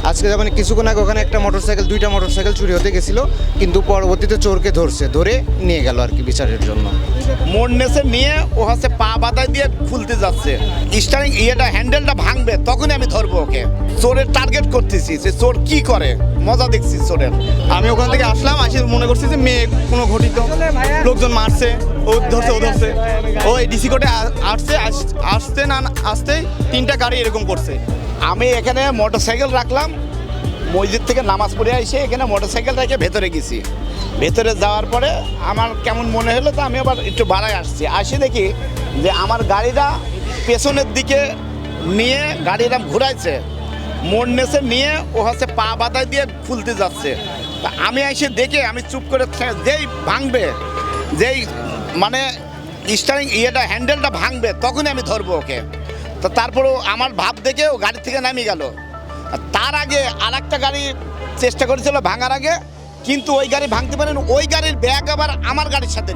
আজকে যেমন কিছুক্ষণ আগে ওখানে একটা মোটরসাইকেল, দুইটা মোটরসাইকেল চুরি হতে গেছিল, কিন্তু পরবর্তীতে চোরকে ধরে নিয়ে গেল আর কি বিচারের জন্য। মোড় নেছে নিয়ে ও হচ্ছে পা বাদায় দিয়ে খুলতে যাচ্ছে, স্টারিং হ্যান্ডেলটা ভাঙবে, তখনই আমি ধরবো ওকে। চোরের টার্গেট করতেছি যে চোর কি করে, মজা দেখছি চোরের। আমি ওখান থেকে আসলাম, আসি মনে করছি যে মেয়ে কোনো ঘটিত লোকজন মারছে, ও ধরছে ও এই ডিসি কোর্টে আসতে না আসতেই 3টা গাড়ি এরকম করছে। আমি এখানে মোটরসাইকেল রাখলাম, মসজিদ থেকে নামাজ পড়ে এসে এখানে মোটরসাইকেল রেখে ভেতরে গেছি। ভেতরে যাওয়ার পরে আমার কেমন মনে হলো, তো আমি আবার একটু বাড়ায় আসি দেখি যে আমার গাড়িটা পেছনের দিকে নিয়ে গাড়িটা ঘুরাইছে, মোড় নেছে নিয়ে ও হচ্ছে পা বাদায় দিয়ে খুলতে যাচ্ছে। তা আমি এসে দেখে আমি চুপ করে যেই ভাঙবে, যেই মানে স্টারিং হ্যান্ডেলটা ভাঙবে, তখনই আমি ধরবো ওকে। তো তারপরেও আমার ভাব দেখে ও গাড়ি থেকে নামিয়ে গেল। তার আগে আর একটা গাড়ি চেষ্টা করেছিল ভাঙার আগে, কিন্তু ওই গাড়ি ভাঙতে পারেন, ওই গাড়ির ব্যাগ আবার আমার গাড়ির সাথে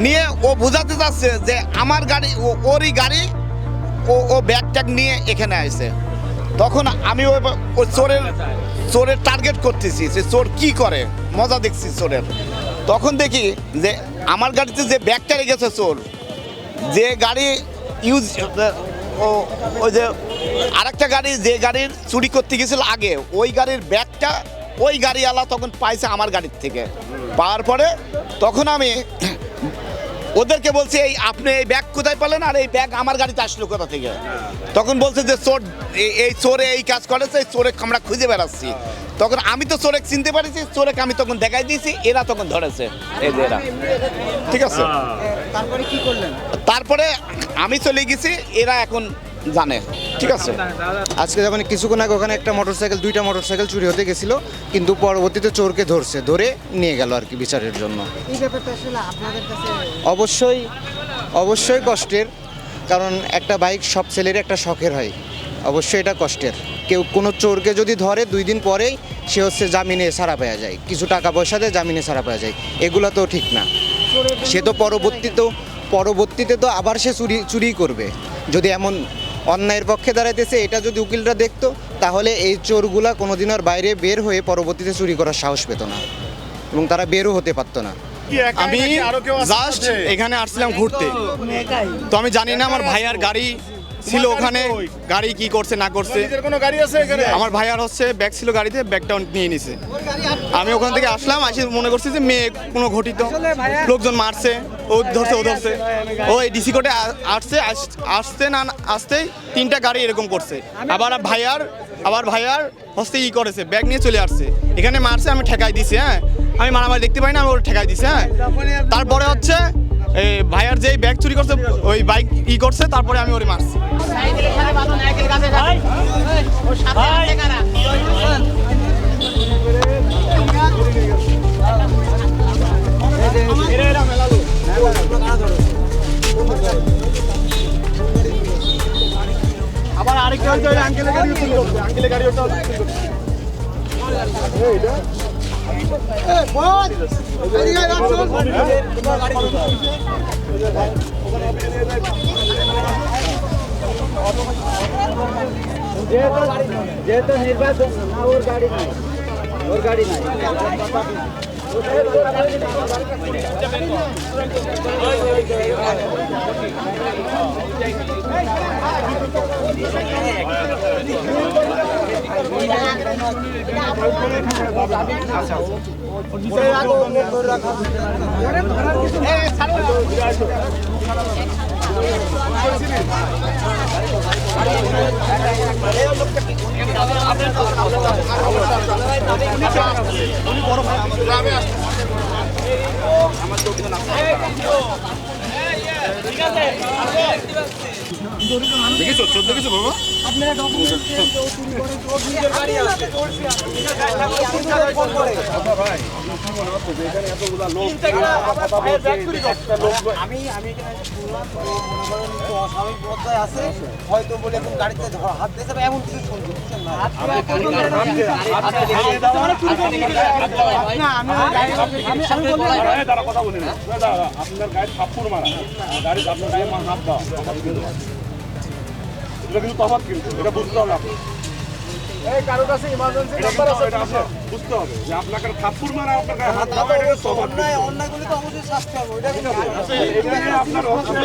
নিয়ে ও বোঝাতে যাচ্ছে যে আমার গাড়ি ওরই গাড়ি, ও ব্যাগ ট্যাগ নিয়ে এখানে আসে। তখন আমি ওই চোরের টার্গেট করতেছি যে চোর কি করে, মজা দেখছি চোরের। তখন দেখি যে আমার গাড়িতে যে ব্যাগটা রেখেছে চোর, যে গাড়ি ওই যে আরেকটা গাড়ি যে গাড়ির চুরি করতে গেছিল আগে, ওই গাড়ির ব্যাগটা ওই গাড়িওয়ালা তখন পাইছে আমার গাড়ির থেকে। পাওয়ার পরে তখন আমি ওদেরকে বলছি, আপনি এই ব্যাগ কোথায় পেলেন, আর এই ব্যাগ আমার গাড়িতে আসলো কোথা থেকে? তখন বলছে যে এই চোরে এই কাজ করেছে, এই চোরে আমরা খুঁজে বেড়াচ্ছি। তখন আমি তো চোরে চিনতে পারিছি, চোরেকে আমি তখন দেখাই দিয়েছি, এরা তখন ধরেছে এই যে এরা। ঠিক আছে, তারপরে কি করলেন? তারপরে আমি চলে গেছি, এরা এখন জানে। ঠিক আছে, আজকে যেমন কিছুক্ষণ আগে ওখানে একটা মোটরসাইকেল, দুইটা মোটরসাইকেল চুরি হতে গেছিল, কিন্তু পরবর্তীতে চোরকে ধরে নিয়ে গেল আর কি বিচারের জন্য। এই ব্যাপারটা আসলে আপনাদের কাছে অবশ্যই কষ্টের, কারণ একটা বাইক সব ছেলের একটা শখের হয়, অবশ্যই এটা কষ্টের। কেউ কোনো চোরকে যদি ধরে 2 দিন পরেই সে হচ্ছে জামিনে ছাড়া পাওয়া যায়, কিছু টাকা পয়সা দিয়ে জামিনে ছাড়া পাওয়া যায়, এগুলো তো ঠিক না। সে তো পরবর্তীতে তো আবার সে চুরি করবে। যদি এমন অন্যায়ের পক্ষে দাঁড়াইতেছে, এটা যদি উকিলরা দেখতো, তাহলে এই চোরগুলা কোনোদিন আর বাইরে বের হয়ে পরবর্তীতে চুরি করার সাহস পেত না, এবং তারা বেরও হতে পারতো না। আমি জাস্ট এখানে আসছিলাম ঘুরতে, তো আমি জানি না আমার ভাইয়ার গাড়ি ছিল ওখানে, গাড়ি কি করছে না করছে। আমার ভাইয়ার হচ্ছে ব্যাগ ছিল গাড়িতে, ব্যাগটা নিয়ে নিছে। আমি ওখান থেকে আসলাম, আসি মনে করছি যে মেয়ে কোনো ঘটিত লোকজন মারছে, ও ধরছে ও এই ডিসি কোর্টে আসতে না আসতেই 3টা গাড়ি এরকম করছে। আবার ভাইয়ার হচ্ছে করেছে, ব্যাগ নিয়ে চলে আসছে, এখানে মারছে, আমি ঠেকাই দিছি। হ্যাঁ, আমি মারামারি দেখতে পাই না, আমি ওর ঠেকাই দিছি। হ্যাঁ, তারপরে হচ্ছে এই ভাইয়ার যে ব্যাগ চুরি করছে, ওই বাইক করছে, তারপরে আমি ওরে মারছি। আবার আরেকটা হচ্ছে আঙ্কেলের গাড়ি ওটা যেহেতু নির্বাচন না, ওর গাড়ি নাই। দেখেছো 14 কিছু বাবা আপনারা ডকুমেন্ট গাড়ি আছে আমি এখানে শুনলাম অস্বাভাবিক পর্যায়ে আছে, হয়তো বলে এখন গাড়িতে হাত দিয়েছে বা এমন কিছু শুনছি, বুঝছেন না? কথা বলি না, আপনার গাড়ি থাপ্পড় মারা, গাড়ি আপনার গায়ে হাত দেওয়া, এটা কিন্তু তফাৎ, কিন্তু এটা বুঝতে হবে আপনি। এটা আপনার বুঝতে হবে যে আপনাকে থাপ্পড় মারা আপনার গায়ে হাত দেওয়া এটা স্বভাব। অন্যায়গুলি তো অবশ্যই শাস্তি হবে, ওইটা কিন্তু এটা নিয়ে আপনার হচ্ছে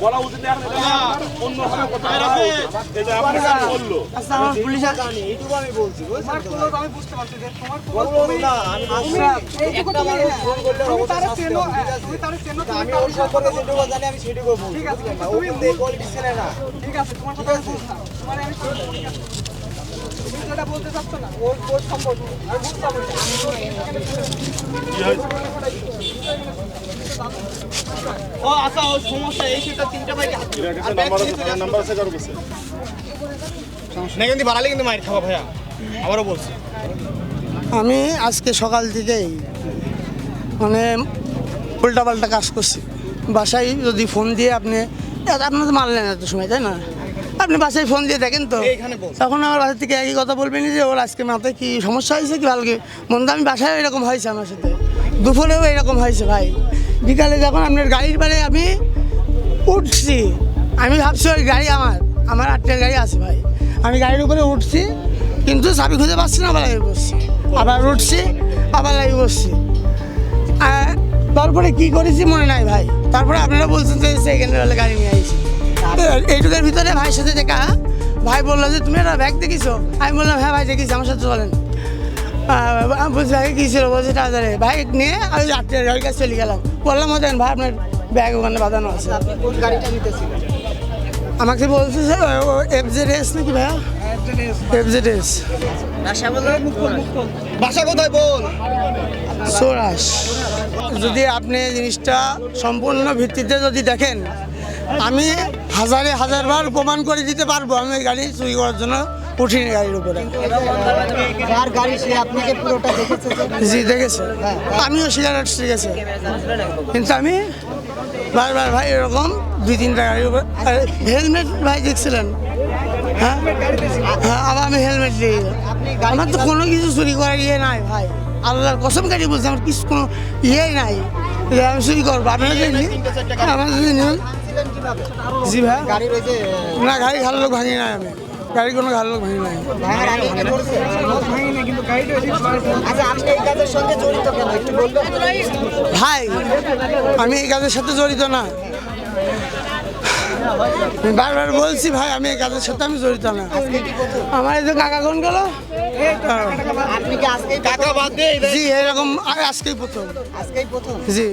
বলা উচিত না, এটা নিয়ে আপনার অন্যভাবে কথা বলা উচিত। এই যে আপনাকে বললো আচ্ছা, আমার পুলিশের জানি, এইটুকু আমি বলছি, বুঝছেন তো? আমি বুঝতে পারছি যে তোমার বলবো না, আমি বলছি, এইটুকু একটা তুমি মানুষ ফোন করলে তুমি অবশ্যই তারা শাস্তি চেনো, হবে, ঠিক আছে? তুমি তারা চেনো, তা তুমি আমি তার ওর সম্পর্কে যেটুকু জানি আমি সেটুকু বলছি, ঠিক আছে, বুঝলেন না? ও তুমি কিন্তু এই কোয়ালিটি ছেলে না। ঠিক আছে, তোমার কথা আমি বুঝলাম। তোমার আমি ঠিক আছে। তুমি যেটা বলতে চাচ্ছ না, ওর সম্পর্কে আমি বুঝতে পারছি। ও আচ্ছা, ওর সমস্যা এই সেটা তিনটা বাইকে হাত দিল। আর ব্যাগ ছিঁড়ে চলে নাম্বার আছে কারো কাছে? না কিন্তু বাড়ালে কিন্তু মাইর খাওয়া ভাইয়া, আবারও বলছি। আমি আজকে সকাল থেকেই মানে উল্টাপাল্টা কাজ করছি। বাসায় যদি ফোন দিয়ে আপনি আপনার তো মারলেন এত সময়, তাই না? আপনি বাসায় ফোন দিয়ে দেখেন তো, এইখানে বল। তখন আমার বাসা থেকে একই কথা বলবেন যে ওর আজকে মাথায় কি সমস্যা হয়েছে কি ভালো কি মন্দ। আমি বাসায় এরকম হয়েছে আমার সাথে, দুপুরেও এরকম হয়েছে ভাই। বিকালে যখন আপনার গাড়ির বারে আমি উঠছি, আমি ভাবছি ওই গাড়ি আমার 8টার গাড়ি আছে ভাই। আমি গাড়ির উপরে উঠছি কিন্তু চাবি খুঁজে পাচ্ছি না, আবার লাগিয়ে বসছি, আবার উঠছি, আবার লাগিয়ে বসছি। তারপরে কি করেছি মনে নাই ভাই। তারপরে আপনারা বলছেন যে সেকেন্ড হলে গাড়ি নিয়ে আইছি। এইটুকের ভিতরে ভাইয়ের সাথে দেখা, ভাই বললো যে তুমি একটা ব্যাগ দেখিছো? আমি বললাম হ্যাঁ ভাই দেখেছি, আমার সাথে চলেন। আমি বলছি ভাই কী ছিল? বলছি টাজারে। ভাই নিয়ে আমি 8টার গাড়ির কাছে চলে গেলাম। বললাম দেন ভাই আপনার ব্যাগ ওখানে বাঁধানো আছে। আপনি কোন গাড়িটা নিতেছিলেন? আমাকে বলছে যে FZS নাকি ভাইয়া, FZS বাসা কোথায় বল? সোরাস। যদি আপনি জিনিসটা সম্পূর্ণ ভিত্তিতে যদি দেখেন, আমি হাজারবার প্রমাণ করে দিতে পারবো আমি ওই গাড়ি চুরি করার জন্য উঠিনি গাড়ির উপরে। যার গাড়ি সে আপনাকে পুরোটা দেখেছে যে? জি দেখেছে, আমিও সিগারেট শিখেছি, কিন্তু আমি বারবার ভাই এরকম 2-3টা গাড়ির উপর। হেলমেট ভাই দেখছিলেন? হ্যাঁ হ্যাঁ, আবার আমি হেলমেট দিই। আমার তো কোনো কিছু চুরি করার ইয়ে নাই ভাই, আল্লাহর কসম কাটি বলছি, আমার কিছু কোনো ইয়েই নাই যে আমি চুরি করবো। আপনারা যদি আমার যদি নেন। ছিলেন কিভাবে? জি ভাই, গাড়ির ওই যে না গাড়ি ঘাড় লোক ভাঙি নাই আমি, গাড়ি কোনো ঘাড় লোক ভাঙি নাই। ভাঙার আগে কি করছে? আচ্ছা, আপনি এই কাজের সঙ্গে জড়িত কেন একটু বলবেন? ভাই আমি এই কাজের সাথে জড়িত না, আমি বারবার বলছি ভাই আমি এই কাজের সাথে আমি জড়িত না। আমার এই যে কাকা কোন গেল, আপনি কি আজকেই টাকা বাদ দে। জি এরকম আজকেই প্রথম, আজকেই প্রথম? জি।